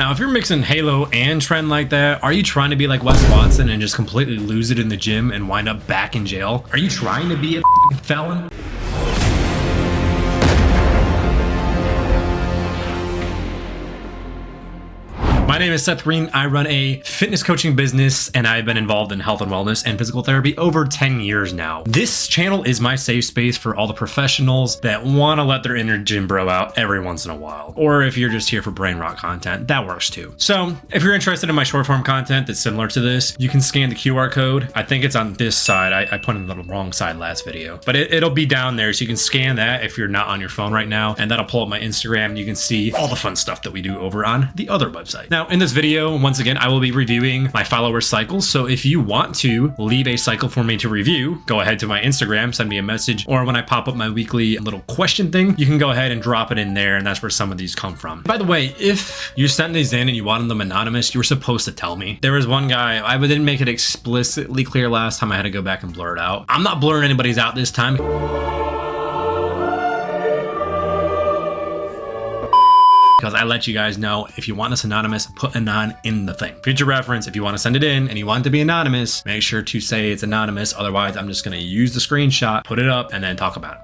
Now, if you're mixing Halo and tren like that, are you trying to be like Wes Watson and just completely lose it in the gym and wind up back in jail? Are you trying to be a felon? My name is Seth Green. I run a fitness coaching business and I've been involved in health and wellness and physical therapy over 10 years now. This channel is my safe space for all the professionals that want to let their inner gym bro out every once in a while. Or if you're just here for brain rot content, that works too. So if you're interested in my short form content that's similar to this, you can scan the QR code. I think it's on this side. I put it on the wrong side last video, but it'll be down there. So you can scan that if you're not on your phone right now, and that'll pull up my Instagram. You can see all the fun stuff that we do over on the other website. Now, in this video, once again, I will be reviewing my follower cycles. So if you want to leave a cycle for me to review, go ahead to my Instagram, send me a message, or when I pop up my weekly little question thing, you can go ahead and drop it in there, and that's where some of these come from. By the way, if you sent these in and you wanted them anonymous, you were supposed to tell me. There was one guy, I didn't make it explicitly clear last time. I had to go back and blur it out. I'm not blurring anybody's out this time. Because I let you guys know, if you want this anonymous, put anon in the thing. Future reference, if you want to send it in and you want it to be anonymous, make sure to say it's anonymous. Otherwise, I'm just going to use the screenshot, put it up, and then talk about it.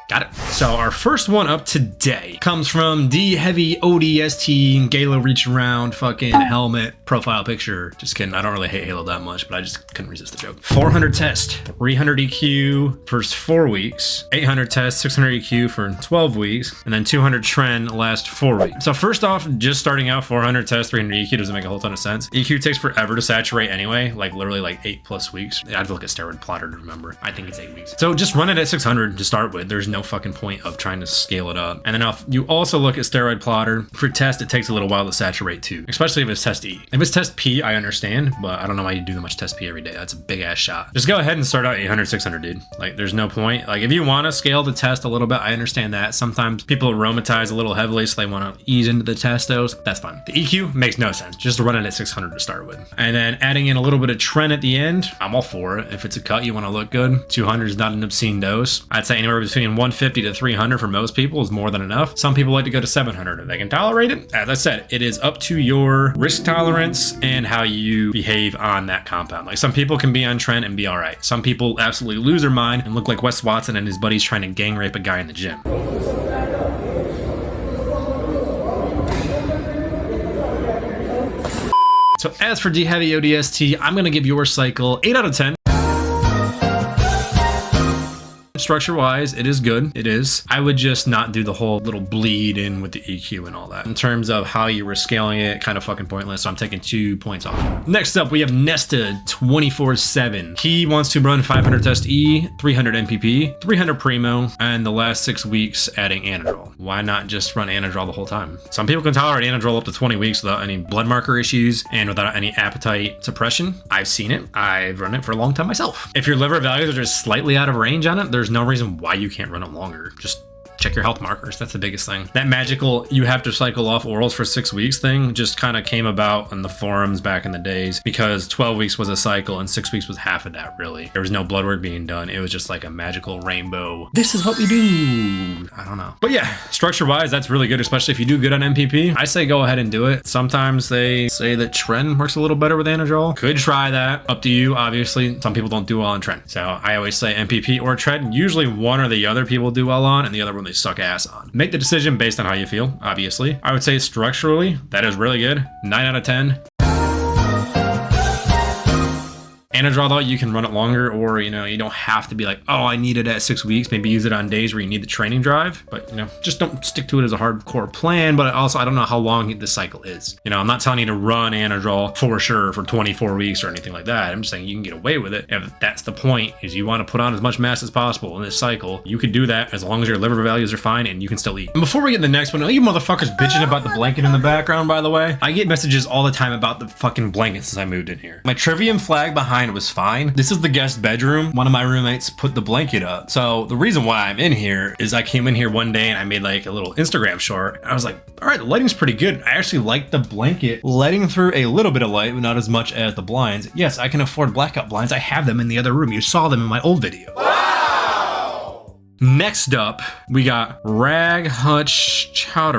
Got it. So our first one up today comes from DHeavy ODST, Galo reach around, fucking helmet, profile picture. Just kidding. I don't really hate Halo that much, but I just couldn't resist the joke. 400 test, 300 EQ for 4 weeks, 800 test, 600 EQ for 12 weeks, and then 200 tren last 4 weeks. So first off, just starting out 400 test, 300 EQ doesn't make a whole ton of sense. EQ takes forever to saturate anyway, like literally like 8+ weeks. I have to look at steroid plotter to remember. I think it's 8 weeks. So just run it at 600 to start with. There's no fucking point of trying to scale it up. And then if you also look at steroid plotter for test, it takes a little while to saturate too, especially if it's test E. If it's test P, I understand, but I don't know why you do that much test P every day. That's a big ass shot. Just go ahead and start out 800, 600, dude. Like there's no point. Like if you want to scale the test a little bit, I understand that. Sometimes people aromatize a little heavily, so they want to ease into the testos. That's fine. The EQ makes no sense. Just run it at 600 to start with. And then adding in a little bit of tren at the end, I'm all for it. If it's a cut, you want to look good. 200 is not an obscene dose. I'd say anywhere between 150 to 300 for most people is more than enough. Some people like to go to 700 if they can tolerate it. As I said, it is up to your risk tolerance and how you behave on that compound. Like some people can be on tren and be all right. Some people absolutely lose their mind and look like Wes Watson and his buddies trying to gang rape a guy in the gym. So as for DHeavy ODST, I'm going to give your cycle 8 out of 10. Structure wise, it is good. It is. I would just not do the whole little bleed in with the EQ and all that. In terms of how you were scaling it, kind of fucking pointless. So I'm taking 2 points off. Next up, we have Nesta 24/7. He wants to run 500 test E, 300 MPP, 300 Primo, and the last 6 weeks adding Anadrol. Why not just run Anadrol the whole time? Some people can tolerate Anadrol up to 20 weeks without any blood marker issues and without any appetite suppression. I've seen it. I've run it for a long time myself. If your liver values are just slightly out of range on it, there's no reason why you can't run it longer. Just check your health markers. That's the biggest thing. That magical you have to cycle off orals for 6 weeks thing just kind of came about in the forums back in the days because 12 weeks was a cycle and 6 weeks was half of that, really. There was no blood work being done. It was just like a magical rainbow. This is what we do. I don't know. But yeah, structure wise, that's really good, especially if you do good on MPP. I say go ahead and do it. Sometimes they say that tren works a little better with Anadrol. Could try that. Up to you, obviously. Some people don't do well on tren. So I always say MPP or tren. Usually one or the other people do well on and the other one they suck ass on. Make the decision based on how you feel, obviously. I would say structurally, that is really good. 9 out of 10. Anadrol though, you can run it longer, or you don't have to be like, oh, I need it at 6 weeks. Maybe use it on days where you need the training drive, but just don't stick to it as a hardcore plan. But also, I don't know how long the cycle is. I'm not telling you to run Anadrol for sure for 24 weeks or anything like that. I'm just saying you can get away with it if that's the point, is you want to put on as much mass as possible in this cycle. You can do that as long as your liver values are fine and you can still eat. And before we get to the next one, you motherfuckers bitching about the blanket in the background, by the way. I get messages all the time about the fucking blanket since I moved in here. My Trivium flag behind was fine. This is the guest bedroom. One of my roommates put the blanket up. So the reason why I'm in here is I came in here one day and I made like a little Instagram short. I was like, all right, the lighting's pretty good. I actually like the blanket letting through a little bit of light, but not as much as the blinds. Yes, I can afford blackout blinds. I have them in the other room. You saw them in my old video. Next up, we got Raghav Chow.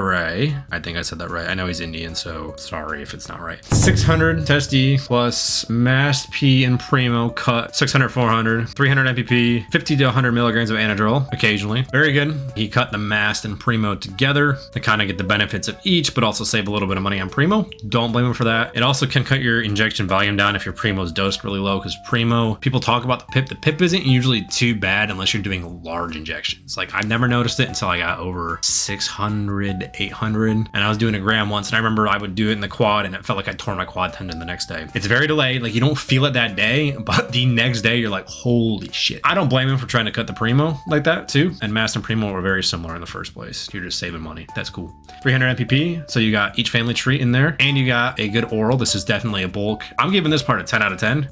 I think I said that right. I know he's Indian, so sorry if it's not right. 600 testy plus masked P and Primo cut 600, 400, 300 MPP, 50 to 100 milligrams of Anadrol occasionally. Very good. He cut the masked and Primo together to kind of get the benefits of each, but also save a little bit of money on Primo. Don't blame him for that. It also can cut your injection volume down if your Primo's dosed really low, because Primo, people talk about the PIP. The PIP isn't usually too bad unless you're doing large injections. Like, I never noticed it until I got over 600, 800, and I was doing a gram once, and I remember I would do it in the quad and it felt like I tore my quad tendon the next day. It's very delayed. Like, you don't feel it that day, but the next day you're like, holy shit. I don't blame him for trying to cut the Primo like that too. And Masked and Primo were very similar in the first place. You're just saving money. That's cool. 300 MPP. So you got each family tree in there, and you got a good oral. This is definitely a bulk. I'm giving this part a 10 out of 10.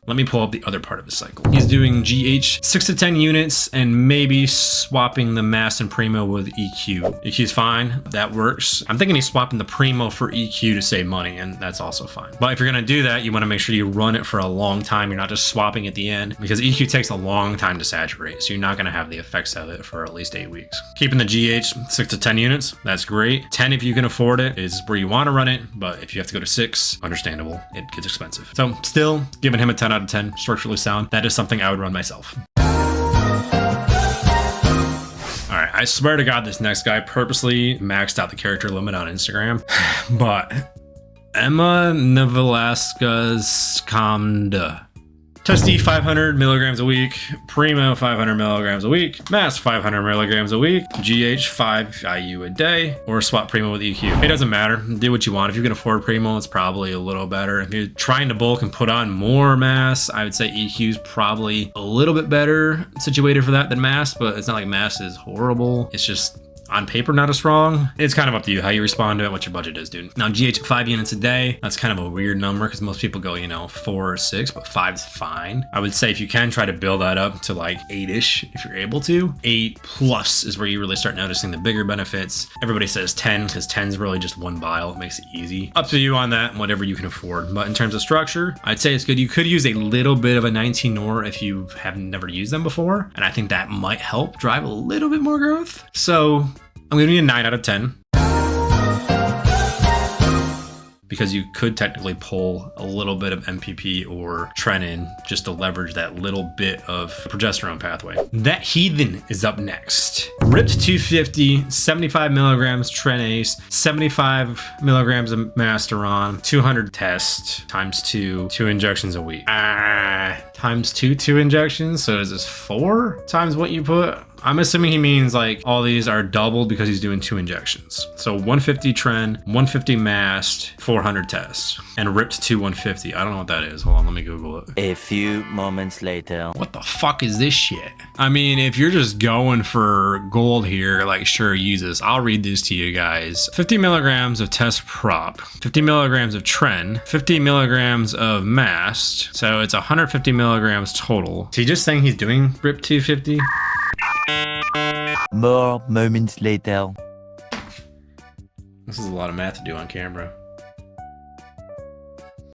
Let me pull up the other part of the cycle. He's doing GH 6 to 10 units and maybe swapping the Mass and Primo with EQ. EQ's fine, that works. I'm thinking he's swapping the Primo for EQ to save money, and that's also fine. But if you're gonna do that, you wanna make sure you run it for a long time. You're not just swapping at the end, because EQ takes a long time to saturate, so you're not gonna have the effects of it for at least 8 weeks. Keeping the GH 6 to 10 units, that's great. 10 if you can afford it is where you wanna run it, but if you have to go to 6, understandable, it gets expensive. So still giving him a 10 out of 10, structurally sound. That is something I would run myself. All right, I swear to God, this next guy purposely maxed out the character limit on Instagram, but Emma Nevalaska's Kamda. Testy 500 milligrams a week, Primo 500 milligrams a week, Mass 500 milligrams a week, GH 5 IU a day, or swap Primo with EQ. It doesn't matter. Do what you want. If you can afford Primo, it's probably a little better. If you're trying to bulk and put on more Mass, I would say EQ is probably a little bit better situated for that than Mass, but it's not like Mass is horrible. It's just on paper not as strong. It's kind of up to you how you respond to it, what your budget is, dude. Now, GH 5 units a day, that's kind of a weird number because most people go, 4 or 6, but 5's fine. I would say if you can, try to build that up to like 8-ish if you're able to. 8 plus is where you really start noticing the bigger benefits. Everybody says 10 because 10's really just one vial. It makes it easy. Up to you on that and whatever you can afford. But in terms of structure, I'd say it's good. You could use a little bit of a 19 NOR if you have never used them before. And I think that might help drive a little bit more growth. So I'm gonna be a 9 out of 10. Because you could technically pull a little bit of MPP or tren in just to leverage that little bit of progesterone pathway. That Heathen is up next. Ripped 250, 75 milligrams Trenase, 75 milligrams of Masteron, 200 test times 2 injections a week. Times 2 injections. So is this 4 times what you put? I'm assuming he means like all these are doubled because he's doing 2 injections. So 150 tren, 150 mast, 400 tests, and ripped to 150. I don't know what that is. Hold on, let me Google it. A few moments later. What the fuck is this shit? I mean, if you're just going for gold here, like sure, use this. I'll read this to you guys. 50 milligrams of test prop, 50 milligrams of tren, 50 milligrams of mast. So it's 150 milligrams total. Is he just saying he's doing rip 250? More moments later. This is a lot of math to do on camera.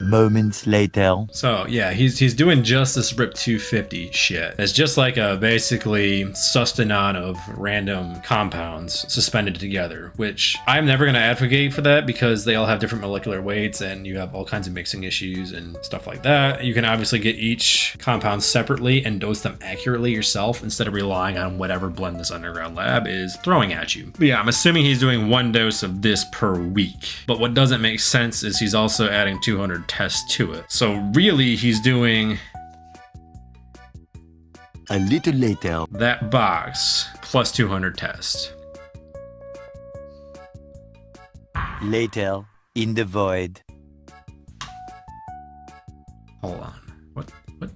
Moments later. So yeah, he's doing just this RIP 250 shit. It's just like a basically sustanon of random compounds suspended together, which I'm never going to advocate for that because they all have different molecular weights and you have all kinds of mixing issues and stuff like that. You can obviously get each compound separately and dose them accurately yourself instead of relying on whatever blend this underground lab is throwing at you. But yeah, I'm assuming he's doing 1 dose of this per week. But what doesn't make sense is he's also adding 200 tests to it. So really he's doing a little later that box plus 200 tests. Later in the void. Hold on. What?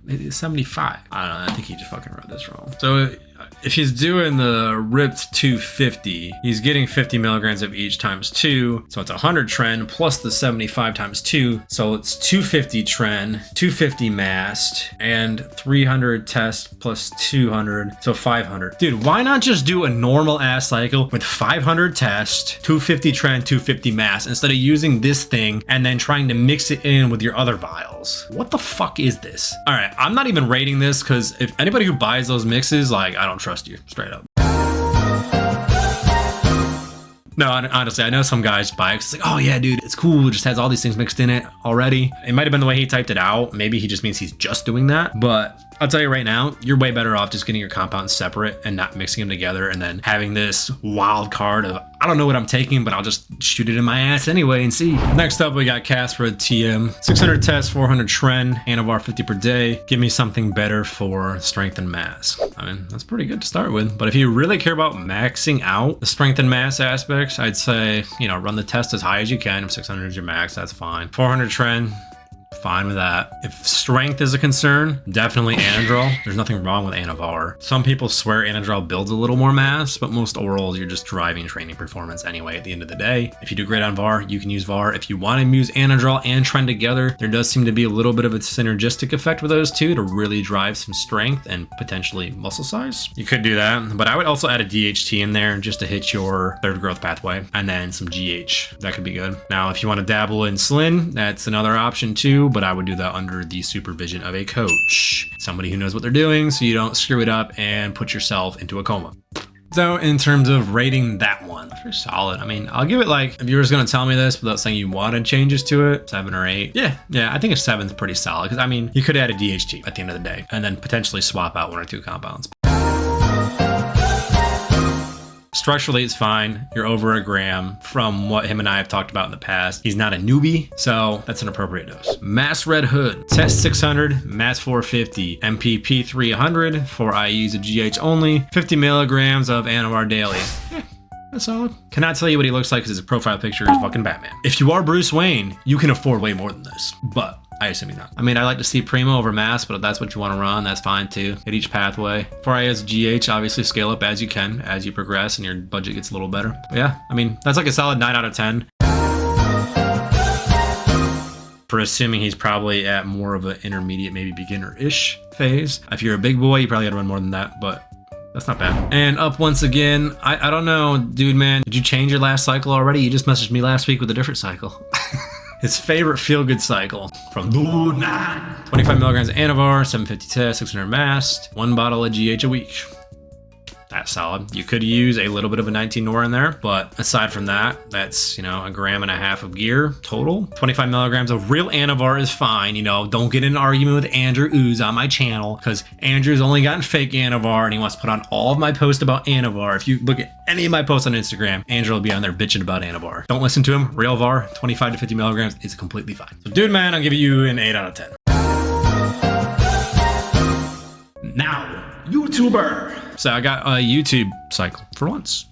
It is 75. I don't know. I think he just fucking wrote this wrong. So if he's doing the ripped 250, he's getting 50 milligrams of each times 2. So it's 100 tren plus the 75 times 2. So it's 250 tren, 250 mast, and 300 test plus 200. So 500. Dude, why not just do a normal ass cycle with 500 test, 250 tren, 250 mast instead of using this thing and then trying to mix it in with your other vials? What the fuck is this? All right, I'm not even rating this because if anybody who buys those mixes, like, I don't trust you, straight up. No, honestly, I know some guys buy it. It's like, oh yeah, dude, it's cool. It just has all these things mixed in it already. It might have been the way he typed it out. Maybe he just means he's just doing that. But I'll tell you right now, you're way better off just getting your compounds separate and not mixing them together and then having this wild card of, I don't know what I'm taking, but I'll just shoot it in my ass anyway and see. Next up, we got Casper TM. 600 tests, 400 tren, Anavar 50 per day. Give me something better for strength and mass. I mean, that's pretty good to start with. But if you really care about maxing out the strength and mass aspects, I'd say, you know, run the test as high as you can. If 600 is your max, that's fine. 400 tren, fine with that. If strength is a concern, definitely Anadrol. There's nothing wrong with Anavar. Some people swear Anadrol builds a little more mass, but most orals, you're just driving training performance anyway at the end of the day. If you do great on VAR, you can use VAR. If you want to use Anadrol and tren together, there does seem to be a little bit of a synergistic effect with those two to really drive some strength and potentially muscle size. You could do that, but I would also add a DHT in there just to hit your third growth pathway, and then some GH. That could be good. Now, if you want to dabble in Slin, that's another option too, but I would do that under the supervision of a coach, somebody who knows what they're doing, so you don't screw it up and put yourself into a coma. So in terms of rating that one, pretty solid. I mean, I'll give it, like, if you were just gonna tell me this without saying you wanted changes to it, 7 or 8. Yeah, I think a 7's pretty solid, because I mean, you could add a DHT at the end of the day and then potentially swap out 1 or 2 compounds. Structurally, it's fine. You're over a gram from what him and I have talked about in the past. He's not a newbie, so that's an appropriate dose. Mass Red Hood, test 600, mass 450, MPP 300, 4 IUs of GH only, 50 milligrams of Anavar daily. That's solid. Cannot tell you what he looks like because his profile picture is fucking Batman. If you are Bruce Wayne, you can afford way more than this, but I assume you're not. I mean, I like to see Primo over Mass, but if that's what you want to run, that's fine too. Hit each pathway. 4IS GH, obviously scale up as you can, as you progress and your budget gets a little better. But yeah, I mean, that's like a solid 9 out of 10. For assuming he's probably at more of an intermediate, maybe beginner-ish phase. If you're a big boy, you probably gotta run more than that, but that's not bad. And up once again, I don't know, dude, man, did you change your last cycle already? You just messaged me last week with a different cycle. His favorite feel-good cycle from Dude Man. 25 milligrams of Anavar, 750 test, 600 mast, 1 bottle of GH a week. That's solid. You could use a little bit of a 19 Nor in there, but aside from that, that's, you know, 1.5 grams of gear total. 25 milligrams of real Anavar is fine. You know, don't get in an argument with Andrew Ooze on my channel, because Andrew's only gotten fake Anavar and he wants to put on all of my posts about Anavar. If you look at any of my posts on Instagram, Andrew will be on there bitching about Anavar. Don't listen to him. Real VAR, 25 to 50 milligrams is completely fine. So dude, man, I'll give you an 8 out of 10. Now, YouTuber. So I got a YouTube cycle for once.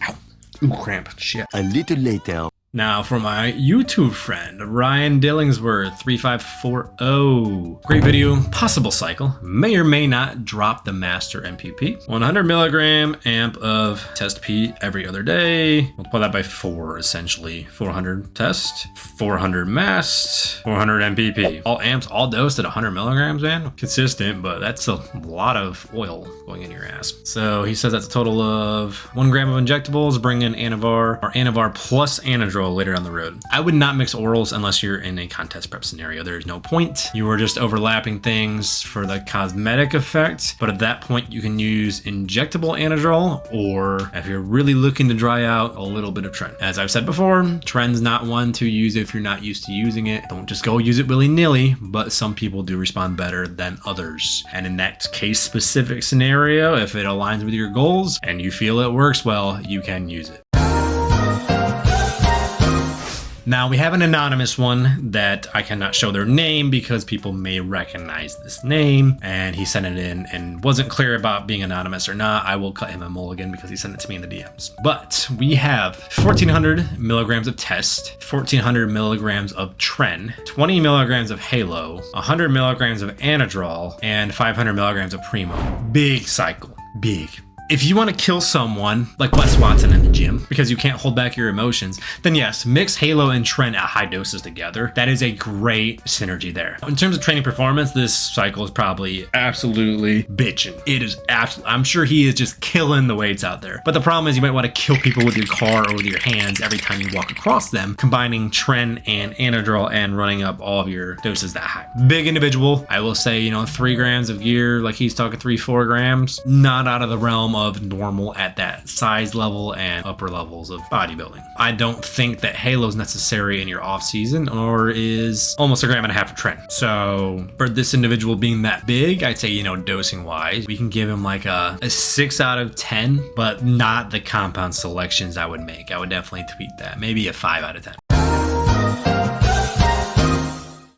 Ow. Ooh, cramp. Shit. A little later. Now for my YouTube friend, Ryan Dillingsworth 3540. Great video, possible cycle. May or may not drop the master MPP. 100 milligram amp of test P every other day. Multiply that by 4, essentially. 400 test, 400 mast, 400 MPP. All amps, all dosed at 100 milligrams, man. Consistent, but that's a lot of oil going in your ass. So he says that's a total of 1 gram of injectables, bring in Anavar or Anavar plus Anadrol later on the road. I would not mix orals unless you're in a contest prep scenario. There's no point. You are just overlapping things for the cosmetic effect, but at that point you can use injectable Anadrol, or if you're really looking to dry out, a little bit of tren. As I've said before, tren's not one to use if you're not used to using it. Don't just go use it willy-nilly, but some people do respond better than others. And in that case specific scenario, if it aligns with your goals and you feel it works well, you can use it. Now we have an anonymous one that I cannot show their name because people may recognize this name, and he sent it in and wasn't clear about being anonymous or not. I will cut him a mulligan because he sent it to me in the DMs. But we have 1400 milligrams of test, 1400 milligrams of tren, 20 milligrams of halo, 100 milligrams of Anadrol, and 500 milligrams of primo. Big cycle. big. If you want to kill someone like Wes Watson in the gym because you can't hold back your emotions, then yes, mix Halo and Tren at high doses together. That is a great synergy there. In terms of training performance, this cycle is probably absolutely bitching. It is absolutely, I'm sure he is just killing the weights out there. But the problem is you might want to kill people with your car or with your hands every time you walk across them, combining Tren and Anadrol and running up all of your doses that high. Big individual, I will say, 3 grams of gear, like he's talking 3-4 grams, not out of the realm of normal at that size level and upper levels of bodybuilding. I don't think that Halo is necessary in your off season, or is almost 1.5 grams of Tren. So for this individual being that big, I'd say, dosing wise, we can give him like a 6 out of 10, but not the compound selections I would make. I would definitely tweak that. Maybe a 5 out of 10.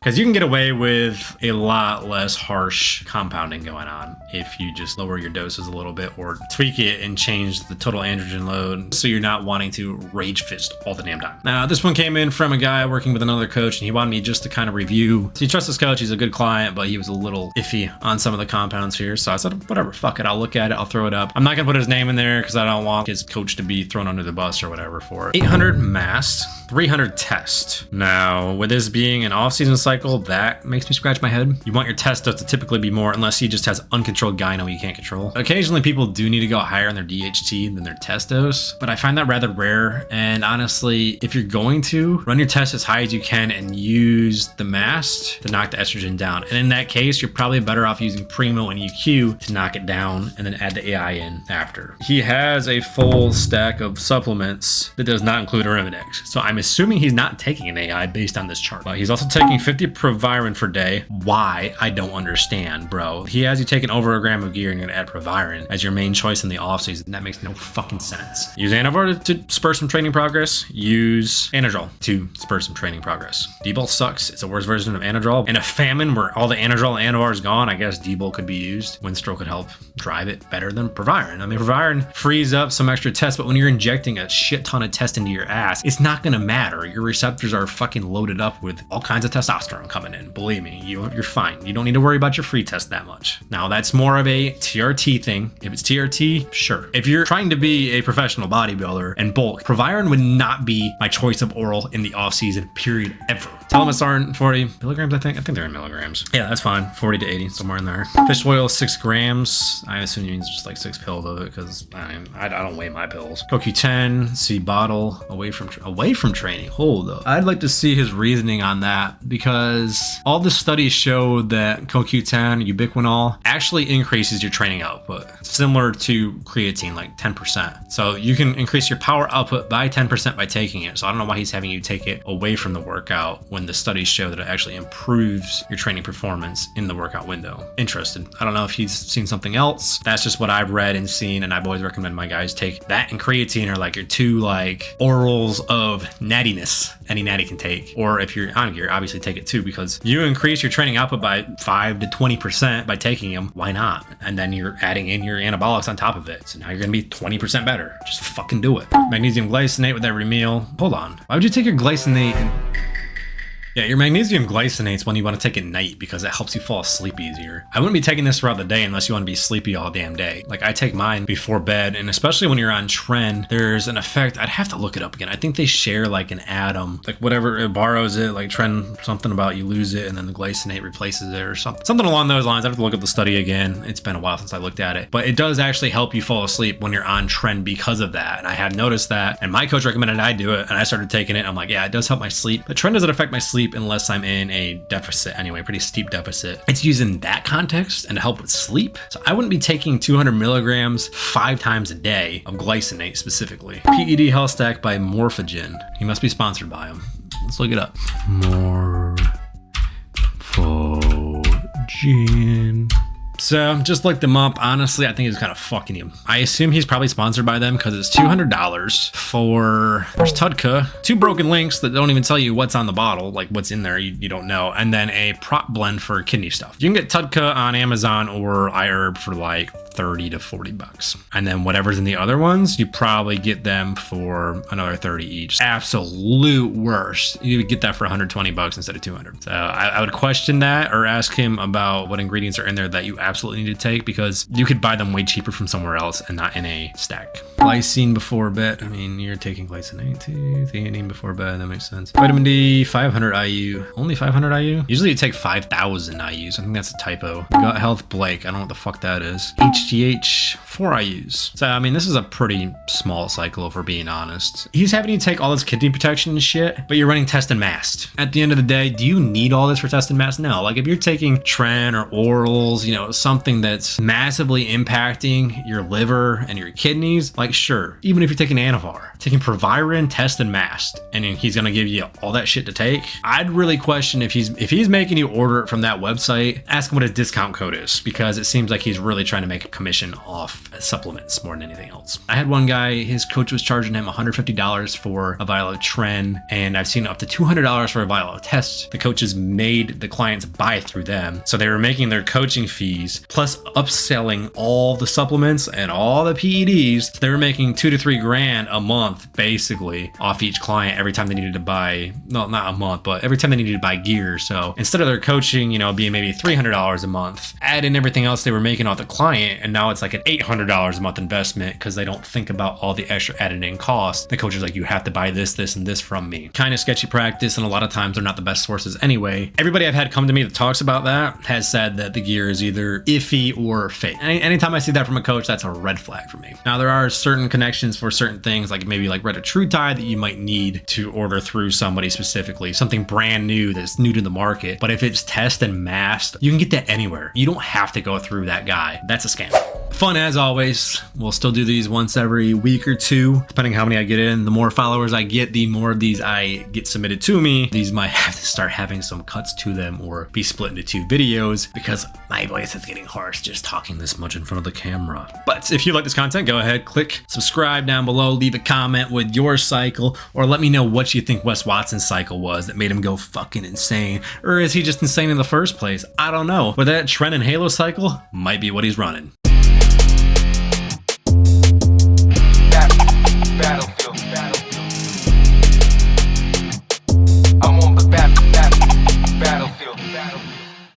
Because you can get away with a lot less harsh compounding going on if you just lower your doses a little bit or tweak it and change the total androgen load so you're not wanting to rage fist all the damn time. Now, this one came in from a guy working with another coach, and he wanted me just to kind of review. So he trusts his coach, he's a good client, but he was a little iffy on some of the compounds here. So I said, whatever, fuck it, I'll look at it, I'll throw it up. I'm not gonna put his name in there because I don't want his coach to be thrown under the bus or whatever for it. 800 mass, 300 test. Now, with this being an off-season cycle, that makes me scratch my head. You want your test dose to typically be more, unless he just has uncontrolled gyno you can't control. Occasionally people do need to go higher on their DHT than their test dose, but I find that rather rare. And honestly, if you're going to run your test as high as you can and use the mast to knock the estrogen down, and in that case, you're probably better off using Primo and EQ to knock it down and then add the AI in after. He has a full stack of supplements that does not include Arimidex, so I'm assuming he's not taking an AI based on this chart. But he's also taking 50 Proviron per day. Why? I don't understand, bro. He has you taking over 1 gram of gear and you're gonna add Proviron as your main choice in the off season. That makes no fucking sense. Use Anavar to spur some training progress. Use Anadrol to spur some training progress. D-Bolt sucks. It's a worse version of Anadrol. In a famine where all the Anadrol and Anavar is gone, I guess D-Bolt could be used. Winstrol could help drive it better than Proviron. I mean, Proviron frees up some extra tests, but when you're injecting a shit ton of test into your ass, it's not gonna matter. Your receptors are fucking loaded up with all kinds of testosterone coming in. Believe me, you're fine. You don't need to worry about your free test that much. Now, that's more of a TRT thing. If it's TRT, sure. If you're trying to be a professional bodybuilder and bulk, Proviron would not be my choice of oral in the off season, period, ever. Telomethrin, 40 milligrams, I think they're in milligrams. Yeah, that's fine. 40 to 80, somewhere in there. Fish oil, 6 grams. I assume he means just like 6 pills of it because I don't weigh my pills. CoQ10, C bottle, away from training. Hold up. I'd like to see his reasoning on that, because all the studies show that CoQ10, ubiquinol, actually increases your training output, similar to creatine, like 10%. So you can increase your power output by 10% by taking it. So I don't know why he's having you take it away from the workout when the studies show that it actually improves your training performance in the workout window. Interested. I don't know if he's seen something else. That's just what I've read and seen, and I've always recommended my guys take that and creatine are like your two like orals of nattiness any natty can take. Or if you're on gear, obviously take it too, because you increase your training output by 5 to 20% by taking them. Why not? And then you're adding in your anabolics on top of it. So now you're gonna be 20% better. Just fucking do it. Magnesium glycinate with every meal. Hold on. Why would you take your glycinate and... Yeah, your magnesium glycinate's when you want to take it at night because it helps you fall asleep easier. I wouldn't be taking this throughout the day unless you want to be sleepy all damn day. Like, I take mine before bed, and especially when you're on Tren, there's an effect. I'd have to look it up again. I think they share like an atom, like whatever, it borrows it, like Tren, something about you lose it and then the glycinate replaces it or something along those lines. I have to look up the study again. It's been a while since I looked at it, but it does actually help you fall asleep when you're on Tren because of that. And I have noticed that, and my coach recommended I do it, and I started taking it. I'm like, yeah, it does help my sleep, but Tren doesn't affect my sleep unless I'm in a deficit anyway, pretty steep deficit. It's used in that context and to help with sleep. So I wouldn't be taking 200 milligrams 5 times a day of glycinate specifically. PED Health Stack by Morphogen. He must be sponsored by him. Let's look it up. Morphogen. So just looked them up. Honestly, I think he's kind of fucking him. I assume he's probably sponsored by them because it's $200 for, there's Tudka, 2 broken links that don't even tell you what's on the bottle, like what's in there, you don't know, and then a prop blend for kidney stuff. You can get Tudka on Amazon or iHerb for like 30 to 40 bucks. And then whatever's in the other ones, you probably get them for another 30 each. Absolute worst. You would get that for 120 bucks instead of 200. So I would question that or ask him about what ingredients are in there that you absolutely need to take because you could buy them way cheaper from somewhere else and not in a stack. Glycine before bed. I mean, you're taking glycinate too. Theanine before bed. That makes sense. Vitamin D, 500 IU. Only 500 IU? Usually you take 5,000 IUs. I think that's a typo. Gut health Blake. I don't know what the fuck that is. HGH, 4 IUs. So, I mean, this is a pretty small cycle if we're being honest. He's having you take all this kidney protection and shit, but you're running test and mast. At the end of the day, do you need all this for test and mast? No. Like if you're taking tren or orals, you know, something that's massively impacting your liver and your kidneys, like sure. Even if you're taking Anavar, taking Proviron, test and mast, and he's gonna give you all that shit to take, I'd really question if he's making you order it from that website, ask him what his discount code is, because it seems like he's really trying to make a commission off supplements more than anything else. I had one guy, his coach was charging him $150 for a vial of tren, and I've seen up to $200 for a vial of test. The coaches made the clients buy through them, so they were making their coaching fees plus upselling all the supplements and all the PEDs. So they were making $2 to $3 grand a month basically off each client every time they needed to buy, no, not a month, but every time they needed to buy gear. So instead of their coaching, you know, being maybe $300 a month, add in everything else they were making off the client, and now it's like an $800 a month investment because they don't think about all the extra added in costs. The coach is like, you have to buy this, this, and this from me. Kind of sketchy practice, and a lot of times they're not the best sources anyway. Everybody I've had come to me that talks about that has said that the gear is either iffy or fake. Anytime I see that from a coach, that's a red flag for me. Now, there are certain connections for certain things, like maybe like retatrutide that you might need to order through somebody specifically, something brand new that's new to the market. But if it's test and mast, you can get that anywhere. You don't have to go through that guy. That's a scam. Fun as always. We'll still do these once every week or two, depending how many I get in. The more followers I get, the more of these I get submitted to me. These might have to start having some cuts to them or be split into 2 videos because my voice is getting hoarse just talking this much in front of the camera. But if you like this content, go ahead, click subscribe down below, leave a comment with your cycle, or let me know what you think Wes Watson's cycle was that made him go fucking insane. Or is he just insane in the first place? I don't know. But that tren and halo cycle might be what he's running.